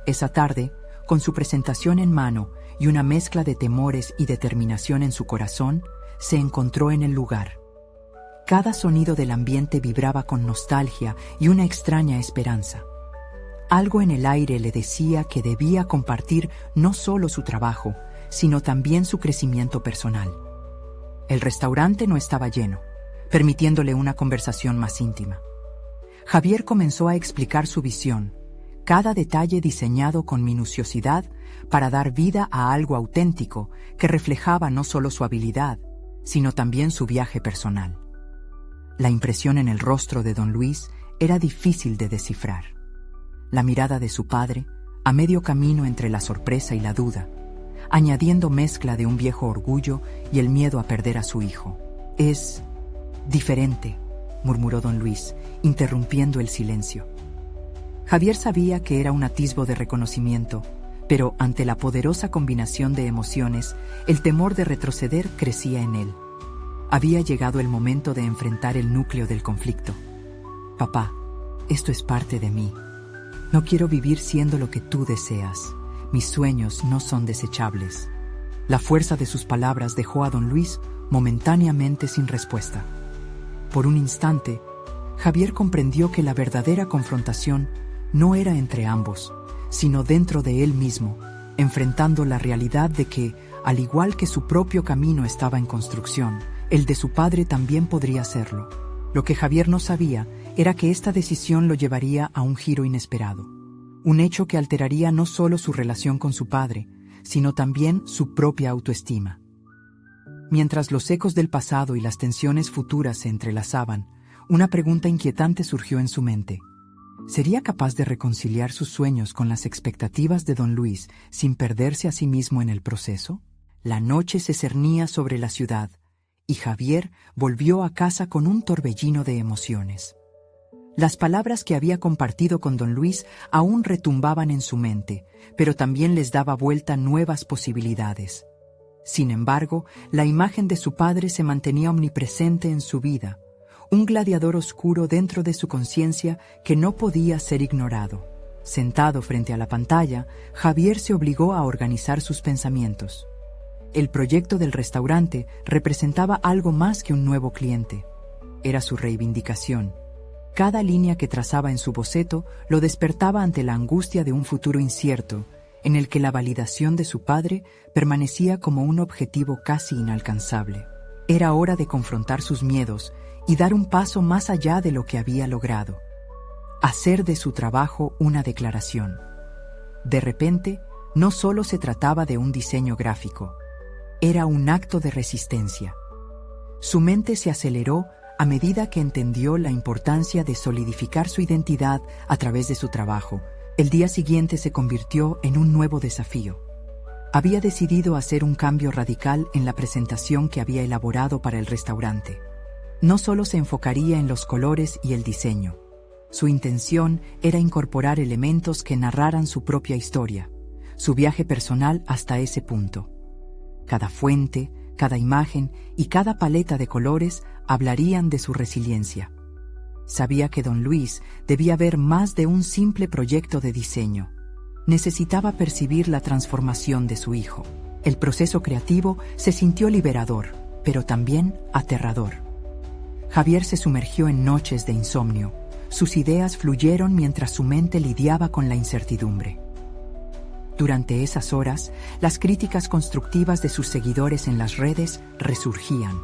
Esa tarde, con su presentación en mano y una mezcla de temores y determinación en su corazón, se encontró en el lugar. Cada sonido del ambiente vibraba con nostalgia y una extraña esperanza. Algo en el aire le decía que debía compartir no solo su trabajo, sino también su crecimiento personal. El restaurante no estaba lleno, permitiéndole una conversación más íntima. Javier comenzó a explicar su visión, cada detalle diseñado con minuciosidad para dar vida a algo auténtico que reflejaba no solo su habilidad, sino también su viaje personal. La impresión en el rostro de don Luis era difícil de descifrar. La mirada de su padre, a medio camino entre la sorpresa y la duda, añadiendo mezcla de un viejo orgullo y el miedo a perder a su hijo. «Es diferente», murmuró don Luis, interrumpiendo el silencio. Javier sabía que era un atisbo de reconocimiento, pero ante la poderosa combinación de emociones, el temor de retroceder crecía en él. Había llegado el momento de enfrentar el núcleo del conflicto. Papá, esto es parte de mí. No quiero vivir siendo lo que tú deseas. Mis sueños no son desechables. La fuerza de sus palabras dejó a don Luis momentáneamente sin respuesta. Por un instante, Javier comprendió que la verdadera confrontación no era entre ambos, sino dentro de él mismo, enfrentando la realidad de que, al igual que su propio camino estaba en construcción, el de su padre también podría serlo. Lo que Javier no sabía era que esta decisión lo llevaría a un giro inesperado, un hecho que alteraría no solo su relación con su padre, sino también su propia autoestima. Mientras los ecos del pasado y las tensiones futuras se entrelazaban, una pregunta inquietante surgió en su mente. ¿Sería capaz de reconciliar sus sueños con las expectativas de don Luis sin perderse a sí mismo en el proceso? La noche se cernía sobre la ciudad, y Javier volvió a casa con un torbellino de emociones. Las palabras que había compartido con don Luis aún retumbaban en su mente, pero también les daba vuelta nuevas posibilidades. Sin embargo, la imagen de su padre se mantenía omnipresente en su vida, un gladiador oscuro dentro de su conciencia que no podía ser ignorado. Sentado frente a la pantalla, Javier se obligó a organizar sus pensamientos. El proyecto del restaurante representaba algo más que un nuevo cliente. Era su reivindicación. Cada línea que trazaba en su boceto lo despertaba ante la angustia de un futuro incierto, en el que la validación de su padre permanecía como un objetivo casi inalcanzable. Era hora de confrontar sus miedos y dar un paso más allá de lo que había logrado. Hacer de su trabajo una declaración. De repente, no solo se trataba de un diseño gráfico, era un acto de resistencia. Su mente se aceleró a medida que entendió la importancia de solidificar su identidad a través de su trabajo. El día siguiente se convirtió en un nuevo desafío. Había decidido hacer un cambio radical en la presentación que había elaborado para el restaurante. No solo se enfocaría en los colores y el diseño. Su intención era incorporar elementos que narraran su propia historia, su viaje personal hasta ese punto. Cada fuente, cada imagen y cada paleta de colores hablarían de su resiliencia. Sabía que don Luis debía ver más de un simple proyecto de diseño. Necesitaba percibir la transformación de su hijo. El proceso creativo se sintió liberador, pero también aterrador. Javier se sumergió en noches de insomnio. Sus ideas fluyeron mientras su mente lidiaba con la incertidumbre. Durante esas horas, las críticas constructivas de sus seguidores en las redes resurgían.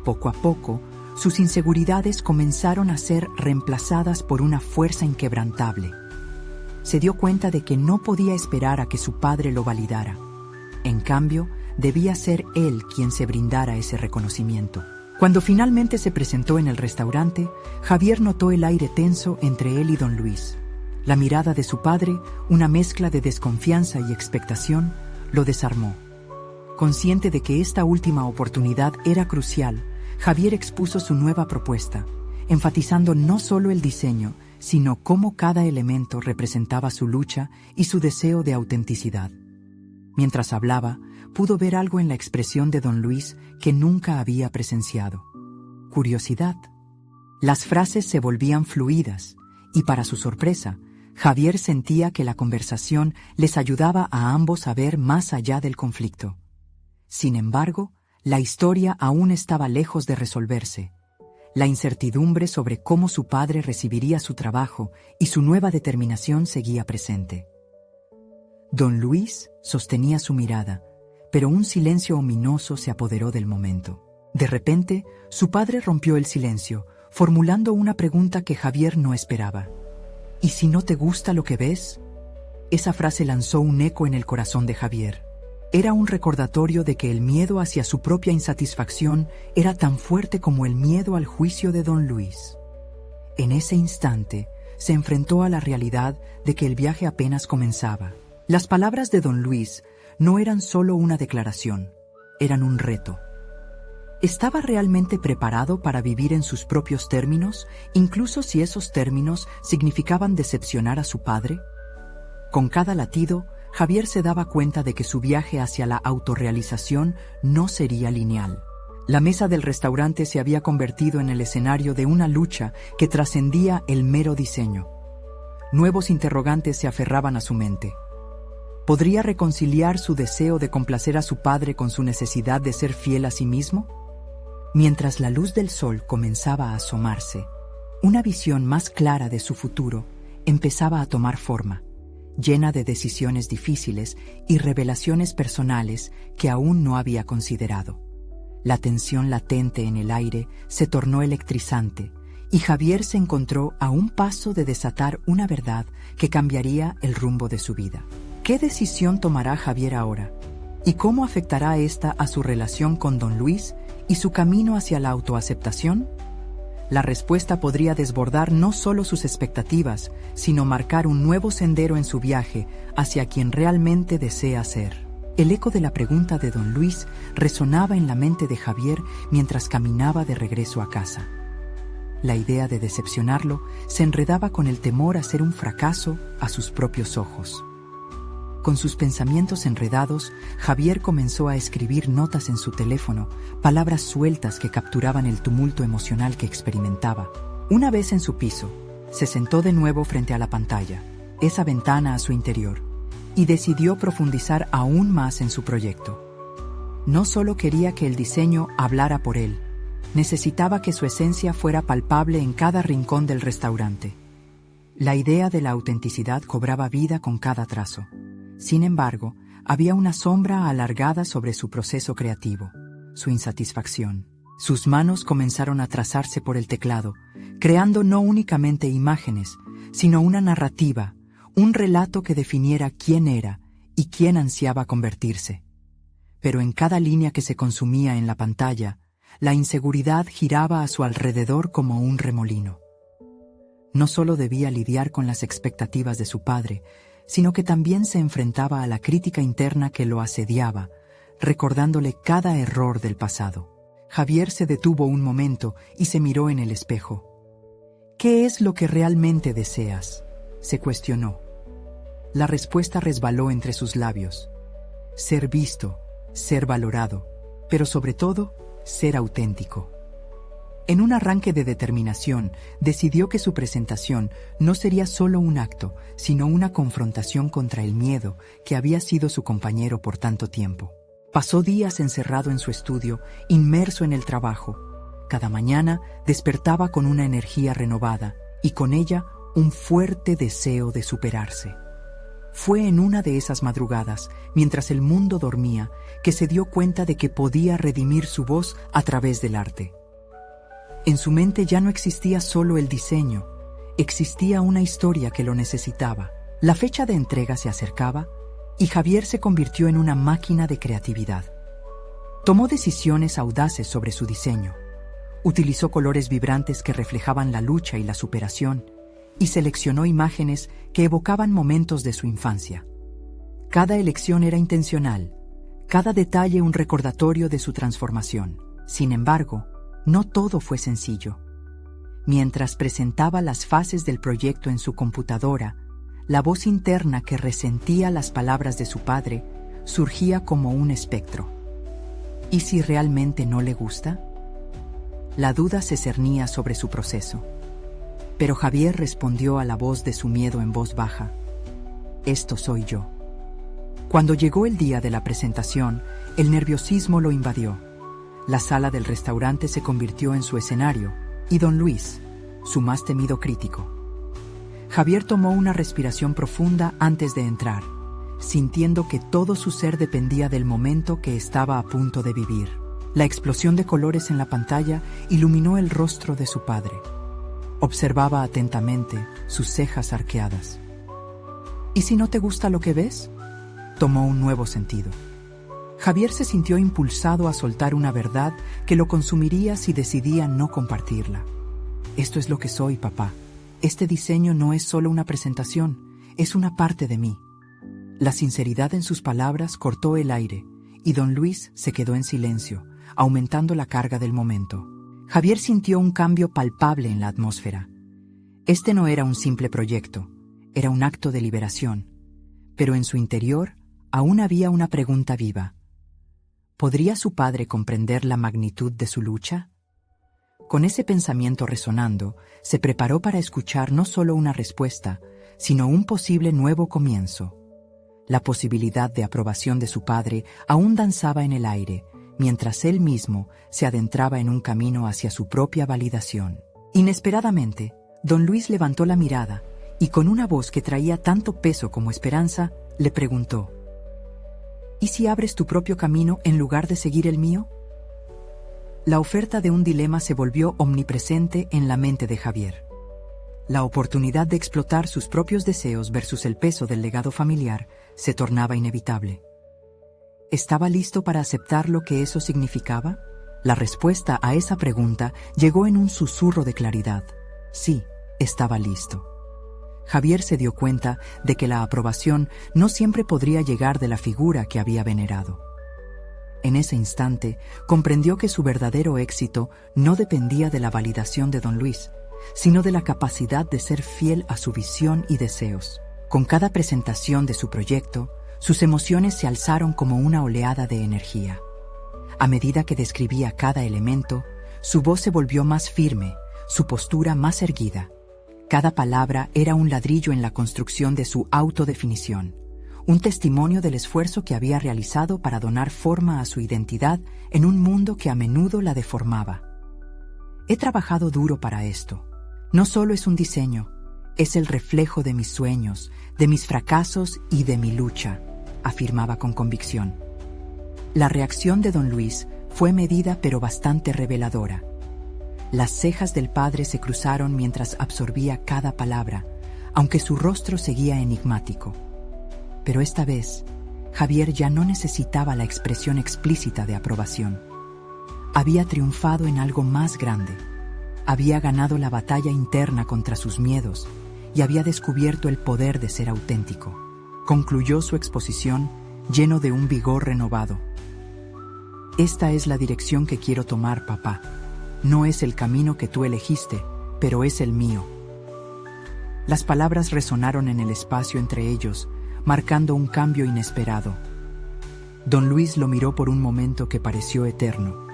Poco a poco, sus inseguridades comenzaron a ser reemplazadas por una fuerza inquebrantable. Se dio cuenta de que no podía esperar a que su padre lo validara. En cambio, debía ser él quien se brindara ese reconocimiento. Cuando finalmente se presentó en el restaurante, Javier notó el aire tenso entre él y don Luis. La mirada de su padre, una mezcla de desconfianza y expectación, lo desarmó. Consciente de que esta última oportunidad era crucial, Javier expuso su nueva propuesta, enfatizando no solo el diseño, sino cómo cada elemento representaba su lucha y su deseo de autenticidad. Mientras hablaba, pudo ver algo en la expresión de don Luis que nunca había presenciado: curiosidad. Las frases se volvían fluidas, y para su sorpresa, Javier sentía que la conversación les ayudaba a ambos a ver más allá del conflicto. Sin embargo, la historia aún estaba lejos de resolverse. La incertidumbre sobre cómo su padre recibiría su trabajo y su nueva determinación seguía presente. Don Luis sostenía su mirada, pero un silencio ominoso se apoderó del momento. De repente, su padre rompió el silencio, formulando una pregunta que Javier no esperaba. ¿Y si no te gusta lo que ves? Esa frase lanzó un eco en el corazón de Javier. Era un recordatorio de que el miedo hacia su propia insatisfacción era tan fuerte como el miedo al juicio de don Luis. En ese instante, se enfrentó a la realidad de que el viaje apenas comenzaba. Las palabras de don Luis no eran solo una declaración, eran un reto. ¿Estaba realmente preparado para vivir en sus propios términos, incluso si esos términos significaban decepcionar a su padre? Con cada latido, Javier se daba cuenta de que su viaje hacia la autorrealización no sería lineal. La mesa del restaurante se había convertido en el escenario de una lucha que trascendía el mero diseño. Nuevos interrogantes se aferraban a su mente. ¿Podría reconciliar su deseo de complacer a su padre con su necesidad de ser fiel a sí mismo? Mientras la luz del sol comenzaba a asomarse, una visión más clara de su futuro empezaba a tomar forma, llena de decisiones difíciles y revelaciones personales que aún no había considerado. La tensión latente en el aire se tornó electrizante y Javier se encontró a un paso de desatar una verdad que cambiaría el rumbo de su vida. ¿Qué decisión tomará Javier ahora? ¿Y cómo afectará esta a su relación con don Luis y su camino hacia la autoaceptación? La respuesta podría desbordar no solo sus expectativas, sino marcar un nuevo sendero en su viaje hacia quien realmente desea ser. El eco de la pregunta de don Luis resonaba en la mente de Javier mientras caminaba de regreso a casa. La idea de decepcionarlo se enredaba con el temor a ser un fracaso a sus propios ojos. Con sus pensamientos enredados, Javier comenzó a escribir notas en su teléfono, palabras sueltas que capturaban el tumulto emocional que experimentaba. Una vez en su piso, se sentó de nuevo frente a la pantalla, esa ventana a su interior, y decidió profundizar aún más en su proyecto. No solo quería que el diseño hablara por él, necesitaba que su esencia fuera palpable en cada rincón del restaurante. La idea de la autenticidad cobraba vida con cada trazo. Sin embargo, había una sombra alargada sobre su proceso creativo, su insatisfacción. Sus manos comenzaron a trazarse por el teclado, creando no únicamente imágenes, sino una narrativa, un relato que definiera quién era y quién ansiaba convertirse. Pero en cada línea que se consumía en la pantalla, la inseguridad giraba a su alrededor como un remolino. No solo debía lidiar con las expectativas de su padre, sino que también se enfrentaba a la crítica interna que lo asediaba, recordándole cada error del pasado. Javier se detuvo un momento y se miró en el espejo. ¿Qué es lo que realmente deseas?, se cuestionó. La respuesta resbaló entre sus labios. Ser visto, ser valorado, pero sobre todo, ser auténtico. En un arranque de determinación, decidió que su presentación no sería solo un acto, sino una confrontación contra el miedo que había sido su compañero por tanto tiempo. Pasó días encerrado en su estudio, inmerso en el trabajo. Cada mañana despertaba con una energía renovada y con ella un fuerte deseo de superarse. Fue en una de esas madrugadas, mientras el mundo dormía, que se dio cuenta de que podía redimir su voz a través del arte. En su mente ya no existía solo el diseño, existía una historia que lo necesitaba. La fecha de entrega se acercaba y Javier se convirtió en una máquina de creatividad. Tomó decisiones audaces sobre su diseño, utilizó colores vibrantes que reflejaban la lucha y la superación, y seleccionó imágenes que evocaban momentos de su infancia. Cada elección era intencional, cada detalle un recordatorio de su transformación. Sin embargo, no todo fue sencillo. Mientras presentaba las fases del proyecto en su computadora, la voz interna que resentía las palabras de su padre surgía como un espectro. ¿Y si realmente no le gusta? La duda se cernía sobre su proceso. Pero Javier respondió a la voz de su miedo en voz baja. Esto soy yo. Cuando llegó el día de la presentación, el nerviosismo lo invadió. La sala del restaurante se convirtió en su escenario, y don Luis, su más temido crítico. Javier tomó una respiración profunda antes de entrar, sintiendo que todo su ser dependía del momento que estaba a punto de vivir. La explosión de colores en la pantalla iluminó el rostro de su padre. Observaba atentamente sus cejas arqueadas. ¿Y si no te gusta lo que ves? Tomó un nuevo sentido. Javier se sintió impulsado a soltar una verdad que lo consumiría si decidía no compartirla. Esto es lo que soy, papá. Este diseño no es solo una presentación, es una parte de mí. La sinceridad en sus palabras cortó el aire, y don Luis se quedó en silencio, aumentando la carga del momento. Javier sintió un cambio palpable en la atmósfera. Este no era un simple proyecto, era un acto de liberación. Pero en su interior aún había una pregunta viva. ¿Podría su padre comprender la magnitud de su lucha? Con ese pensamiento resonando, se preparó para escuchar no solo una respuesta, sino un posible nuevo comienzo. La posibilidad de aprobación de su padre aún danzaba en el aire, mientras él mismo se adentraba en un camino hacia su propia validación. Inesperadamente, don Luis levantó la mirada y con una voz que traía tanto peso como esperanza, le preguntó: ¿y si abres tu propio camino en lugar de seguir el mío? La oferta de un dilema se volvió omnipresente en la mente de Javier. La oportunidad de explotar sus propios deseos versus el peso del legado familiar se tornaba inevitable. ¿Estaba listo para aceptar lo que eso significaba? La respuesta a esa pregunta llegó en un susurro de claridad. Sí, estaba listo. Javier se dio cuenta de que la aprobación no siempre podría llegar de la figura que había venerado. En ese instante, comprendió que su verdadero éxito no dependía de la validación de don Luis, sino de la capacidad de ser fiel a su visión y deseos. Con cada presentación de su proyecto, sus emociones se alzaron como una oleada de energía. A medida que describía cada elemento, su voz se volvió más firme, su postura más erguida. Cada palabra era un ladrillo en la construcción de su autodefinición, un testimonio del esfuerzo que había realizado para donar forma a su identidad en un mundo que a menudo la deformaba. He trabajado duro para esto. No solo es un diseño, es el reflejo de mis sueños, de mis fracasos y de mi lucha, afirmaba con convicción. La reacción de don Luis fue medida pero bastante reveladora. Las cejas del padre se cruzaron mientras absorbía cada palabra, aunque su rostro seguía enigmático. Pero esta vez, Javier ya no necesitaba la expresión explícita de aprobación. Había triunfado en algo más grande. Había ganado la batalla interna contra sus miedos y había descubierto el poder de ser auténtico. Concluyó su exposición lleno de un vigor renovado. Esta es la dirección que quiero tomar, papá. No es el camino que tú elegiste, pero es el mío. Las palabras resonaron en el espacio entre ellos, marcando un cambio inesperado. Don Luis lo miró por un momento que pareció eterno.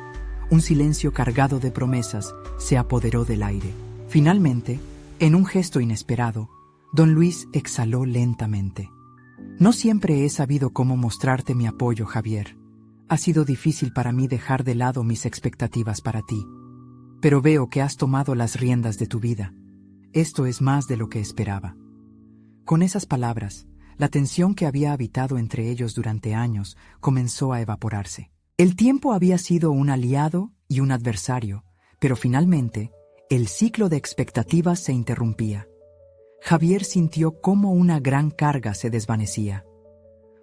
Un silencio cargado de promesas se apoderó del aire. Finalmente, en un gesto inesperado, don Luis exhaló lentamente. No siempre he sabido cómo mostrarte mi apoyo, Javier. Ha sido difícil para mí dejar de lado mis expectativas para ti. Pero veo que has tomado las riendas de tu vida. Esto es más de lo que esperaba. Con esas palabras, la tensión que había habitado entre ellos durante años comenzó a evaporarse. El tiempo había sido un aliado y un adversario, pero finalmente, el ciclo de expectativas se interrumpía. Javier sintió cómo una gran carga se desvanecía.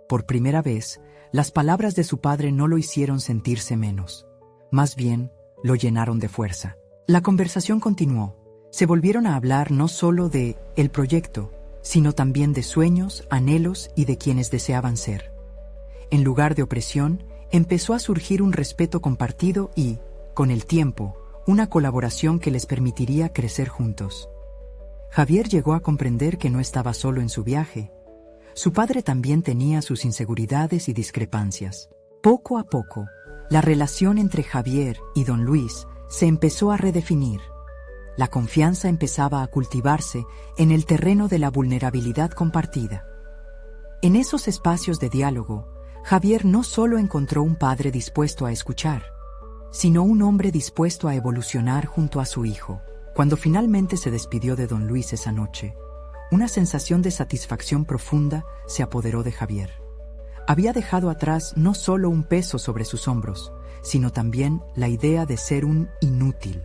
Por primera vez, las palabras de su padre no lo hicieron sentirse menos. Más bien, lo llenaron de fuerza. La conversación continuó. Se volvieron a hablar no solo de el proyecto, sino también de sueños, anhelos y de quienes deseaban ser. En lugar de opresión, empezó a surgir un respeto compartido y, con el tiempo, una colaboración que les permitiría crecer juntos. Javier llegó a comprender que no estaba solo en su viaje. Su padre también tenía sus inseguridades y discrepancias. Poco a poco, la relación entre Javier y don Luis se empezó a redefinir. La confianza empezaba a cultivarse en el terreno de la vulnerabilidad compartida. En esos espacios de diálogo, Javier no solo encontró un padre dispuesto a escuchar, sino un hombre dispuesto a evolucionar junto a su hijo. Cuando finalmente se despidió de don Luis esa noche, una sensación de satisfacción profunda se apoderó de Javier. Había dejado atrás no solo un peso sobre sus hombros, sino también la idea de ser un inútil.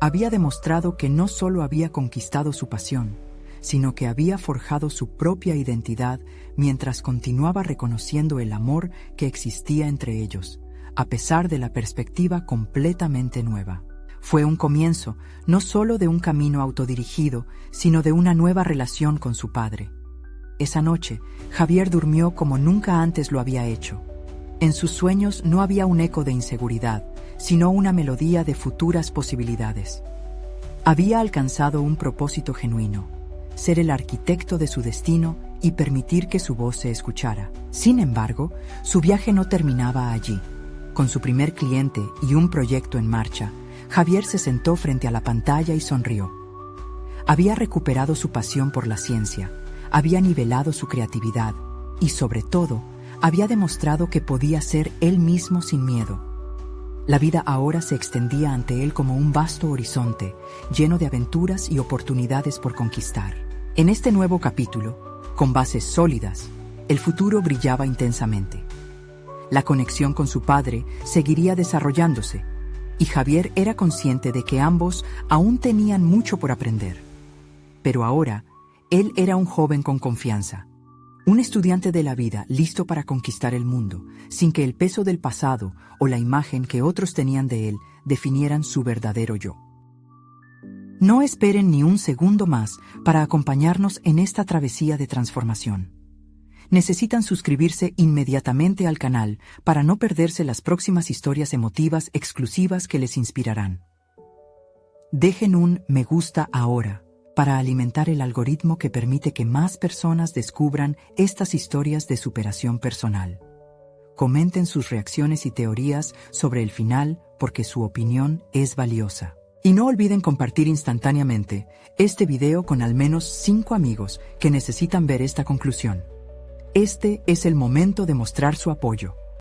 Había demostrado que no solo había conquistado su pasión, sino que había forjado su propia identidad mientras continuaba reconociendo el amor que existía entre ellos, a pesar de la perspectiva completamente nueva. Fue un comienzo, no solo de un camino autodirigido, sino de una nueva relación con su padre. Esa noche, Javier durmió como nunca antes lo había hecho. En sus sueños no había un eco de inseguridad, sino una melodía de futuras posibilidades. Había alcanzado un propósito genuino: ser el arquitecto de su destino y permitir que su voz se escuchara. Sin embargo, su viaje no terminaba allí. Con su primer cliente y un proyecto en marcha, Javier se sentó frente a la pantalla y sonrió. Había recuperado su pasión por la ciencia, había nivelado su creatividad y, sobre todo, había demostrado que podía ser él mismo sin miedo. La vida ahora se extendía ante él como un vasto horizonte, lleno de aventuras y oportunidades por conquistar. En este nuevo capítulo, con bases sólidas, el futuro brillaba intensamente. La conexión con su padre seguiría desarrollándose, y Javier era consciente de que ambos aún tenían mucho por aprender. Pero ahora, él era un joven con confianza, un estudiante de la vida listo para conquistar el mundo, sin que el peso del pasado o la imagen que otros tenían de él definieran su verdadero yo. No esperen ni un segundo más para acompañarnos en esta travesía de transformación. Necesitan suscribirse inmediatamente al canal para no perderse las próximas historias emotivas exclusivas que les inspirarán. Dejen un me gusta ahora para alimentar el algoritmo que permite que más personas descubran estas historias de superación personal. Comenten sus reacciones y teorías sobre el final porque su opinión es valiosa. Y no olviden compartir instantáneamente este video con al menos 5 amigos que necesitan ver esta conclusión. Este es el momento de mostrar su apoyo.